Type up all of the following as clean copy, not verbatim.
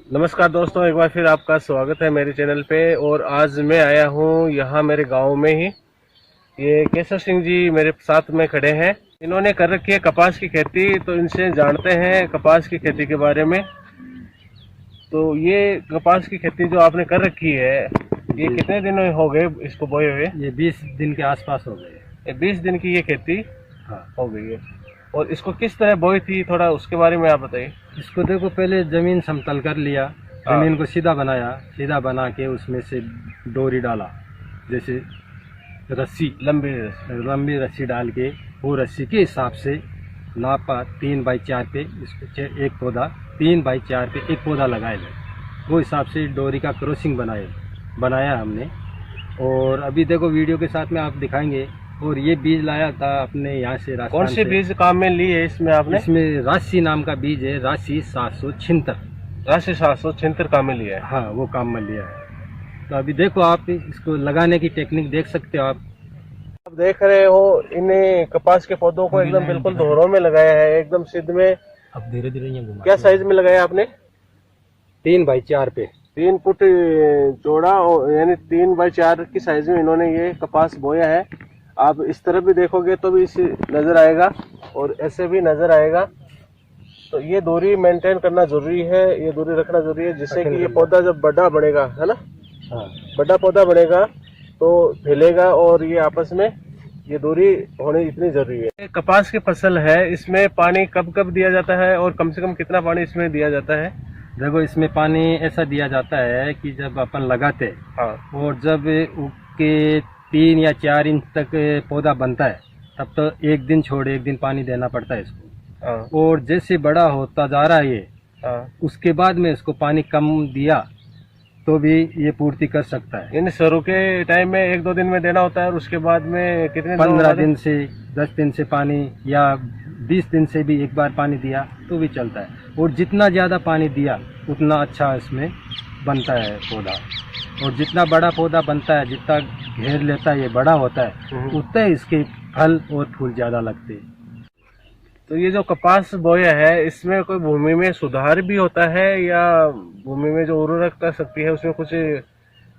नमस्कार दोस्तों, एक बार फिर आपका स्वागत है मेरे चैनल पे। और आज मैं आया हूँ यहाँ मेरे गांव में ही। ये केशव सिंह जी मेरे साथ में खड़े हैं। इन्होंने कर रखी है कपास की खेती, तो इनसे जानते हैं कपास की खेती के बारे में। तो ये कपास की खेती जो आपने कर रखी है, ये कितने दिन हो गए इसको बोए हुए? ये 20 दिन के आसपास हो गए। ये 20 दिन की ये खेती हाँ, हो गई है। और इसको किस तरह बोई थी, थोड़ा उसके बारे में आप बताइए। इसको देखो, पहले जमीन समतल कर लिया, जमीन को सीधा बनाया, सीधा बना के उसमें से डोरी डाला, जैसे रस्सी, लंबी रस्सी डाल के वो रस्सी के हिसाब से नापा 3x4 पे इसको एक पौधा, 3x4 पे एक पौधा लगाए ले, वो हिसाब से डोरी का क्रॉसिंग बनाया हमने। और अभी देखो वीडियो के साथ में आप दिखाएंगे। और ये बीज लाया था अपने यहाँ से, राजस्थान। कौन से बीज काम में लिए इसमें आपने? इसमें राशि नाम का बीज है, राशि 776। राशि 776 काम में लिया है। हाँ, वो काम में लिया है। तो अभी देखो, आप इसको लगाने की टेक्निक देख सकते हो। आप देख रहे हो इन्हें कपास के पौधों को एकदम बिल्कुल दोहरों में लगाया है, एकदम सिद्ध में। अब धीरे धीरे ये घुमा। क्या साइज में लगाया आपने? 3x4 पे 3 फुट चौड़ा, यानी 3x4 की साइज में इन्होंने ये कपास बोया है। आप इस तरफ भी देखोगे तो भी इसी नजर आएगा और ऐसे भी नजर आएगा। तो ये दूरी मेंटेन करना जरूरी है, ये दूरी रखना जरूरी है, जिससे कि ये पौधा जब बड़ा बढ़ेगा, है ना। हाँ, बड़ा पौधा बढ़ेगा तो फैलेगा, और ये आपस में ये दूरी होनी इतनी जरूरी है। कपास की फसल है, इसमें पानी कब कब दिया जाता है और कम से कम कितना पानी इसमें दिया जाता है? देखो, इसमें पानी ऐसा दिया जाता है कि जब अपन लगाते, हाँ, और जब उसके 3 या 4 इंच तक पौधा बनता है, तब तो एक दिन छोड़ एक दिन पानी देना पड़ता है इसको। हाँ, और जैसे बड़ा होता जा रहा है ये, हाँ। उसके बाद में इसको पानी कम दिया तो भी ये पूर्ति कर सकता है। यानी शुरू के टाइम में 1-2 दिन में देना होता है, और उसके बाद में कितने 15 दिन से 10 दिन से पानी, या 20 दिन से भी एक बार पानी दिया तो भी चलता है। और जितना ज़्यादा पानी दिया उतना अच्छा इसमें बनता है पौधा। और जितना बड़ा पौधा बनता है, जितना घेर लेता है, ये बड़ा होता है, उतना इसके फल और फूल ज़्यादा लगते हैं। तो ये जो कपास बोया है, इसमें कोई भूमि में सुधार भी होता है, या भूमि में जो उर्वरकता शक्ति है उसमें कुछ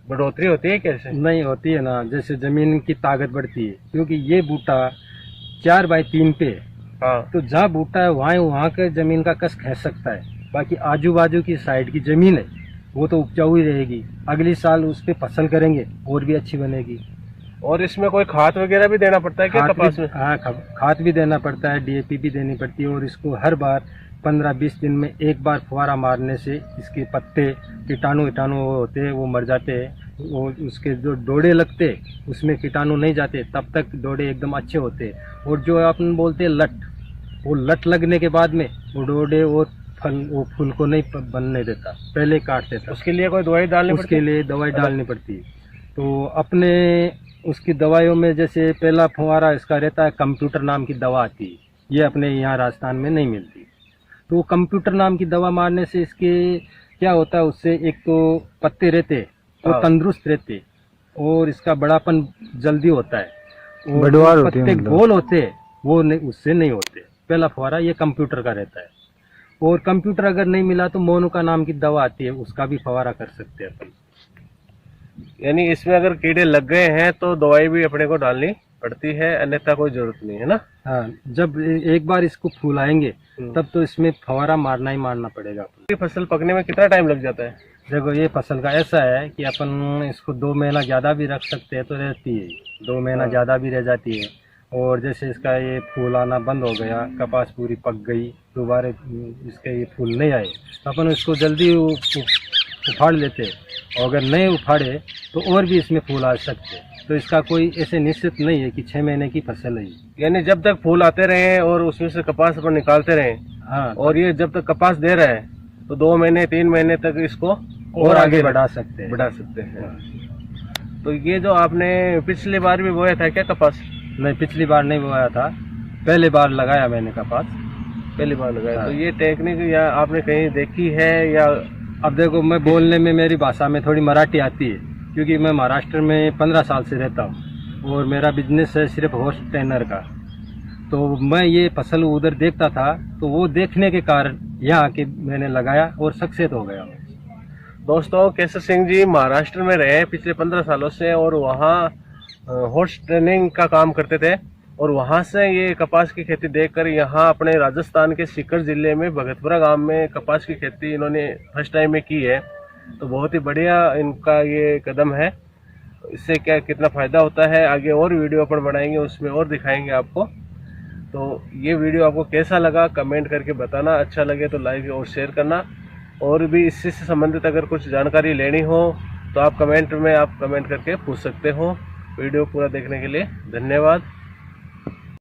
बढ़ोतरी होती है? कैसे नहीं होती है ना, जैसे जमीन की ताकत बढ़ती है, क्योंकि ये बूटा 4x3 पे। हाँ, तो जहाँ बूटा है वहाँ के जमीन का कस खींच सकता है। बाकी आजू बाजू की साइड की जमीन है वो तो उपजाऊ ही रहेगी, अगली साल उस पे फसल करेंगे और भी अच्छी बनेगी। और इसमें कोई खाद वगैरह भी देना पड़ता है क्या कपास में? हाँ, खाद भी देना पड़ता है, डीएपी भी देनी पड़ती है। और इसको हर बार 15-20 दिन में एक बार फुहारा मारने से इसके पत्ते कीटाणु होते हैं वो मर जाते हैं। और उसके जो डोडे लगते उसमें कीटाणु नहीं जाते, तब तक डोडे एकदम अच्छे होते हैं। और जो अपन बोलते हैं लट, वो लट लगने के बाद में वो डोडे वो फूल को नहीं बनने देता, पहले काट देता। उसके लिए कोई दवाई डालनी पड़ती है? उसके लिए दवाई डालनी पड़ती है। तो अपने उसकी दवाइयों में जैसे पहला फुहारा इसका रहता है, कंप्यूटर नाम की दवा आती है, ये अपने यहाँ राजस्थान में नहीं मिलती। तो वो कंप्यूटर नाम की दवा मारने से इसके क्या होता है, उससे एक तो पत्ते रहते तो तंदुरुस्त रहते, और इसका बड़ापन जल्दी होता है, और पत्ते गोल होते वो नहीं, उससे नहीं होते। पहला फुहारा ये कंप्यूटर का रहता है। और कंप्यूटर अगर नहीं मिला तो मोनुका नाम की दवा आती है, उसका भी फवारा कर सकते हैं अपन। यानी इसमें अगर कीड़े लग गए हैं तो दवाई भी अपने को डालनी पड़ती है, अन्यथा कोई जरूरत नहीं, है ना। हाँ, जब एक बार इसको फूल आएंगे तब तो इसमें फवारा मारना ही मारना पड़ेगा। ये फसल पकने में कितना टाइम लग जाता है? देखो, ये फसल का ऐसा है कि अपन इसको 2 महीना ज़्यादा भी रख सकते हैं तो रहती है, 2 महीना ज़्यादा भी रह जाती है। और जैसे इसका ये फूल आना बंद हो गया, कपास पूरी पक गई, दोबारा इसके ये फूल नहीं आए, तो अपन इसको जल्दी उखाड़ लेते। और अगर नहीं उखाड़े तो और भी इसमें फूल आ सकते। तो इसका कोई ऐसे निश्चित नहीं है कि 6 महीने की फसल है। यानी जब तक फूल आते रहे और उसमें से कपास अपन निकालते रहे, हाँ, और ये जब तक कपास दे रहा है तो 2 महीने 3 महीने तक इसको और आगे बढ़ा सकते हैं। तो ये जो आपने पिछली बार भी बोया था क्या कपास? नहीं, पिछली बार नहीं बोया था, पहले बार लगाया मैंने कपास, पहली बार लगाया। हाँ। तो ये टेक्निक या आपने कहीं देखी है, या? अब देखो, मैं बोलने में मेरी भाषा में थोड़ी मराठी आती है, क्योंकि मैं महाराष्ट्र में 15 साल से रहता हूँ और मेरा बिजनेस है सिर्फ हॉर्स ट्रेनर का। तो मैं ये फसल उधर देखता था, तो वो देखने के कारण यहाँ आके मैंने लगाया और सक्सेस हो गया। दोस्तों केसर सिंह जी महाराष्ट्र में रहे हैं पिछले 15 सालों से और वहाँ हॉर्स ट्रेनिंग का काम करते थे और वहाँ से ये कपास की खेती देखकर यहाँ अपने राजस्थान के सीकर जिले में भगतपुरा गांव में कपास की खेती इन्होंने फर्स्ट टाइम में की है। तो बहुत ही बढ़िया इनका ये कदम है। इससे क्या कितना फ़ायदा होता है आगे और वीडियो अपन बनाएंगे, उसमें और दिखाएंगे आपको। तो ये वीडियो आपको कैसा लगा कमेंट करके बताना, अच्छा लगे तो लाइक और शेयर करना। और भी इससे संबंधित अगर कुछ जानकारी लेनी हो तो आप कमेंट करके पूछ सकते हो। वीडियो पूरा देखने के लिए धन्यवाद।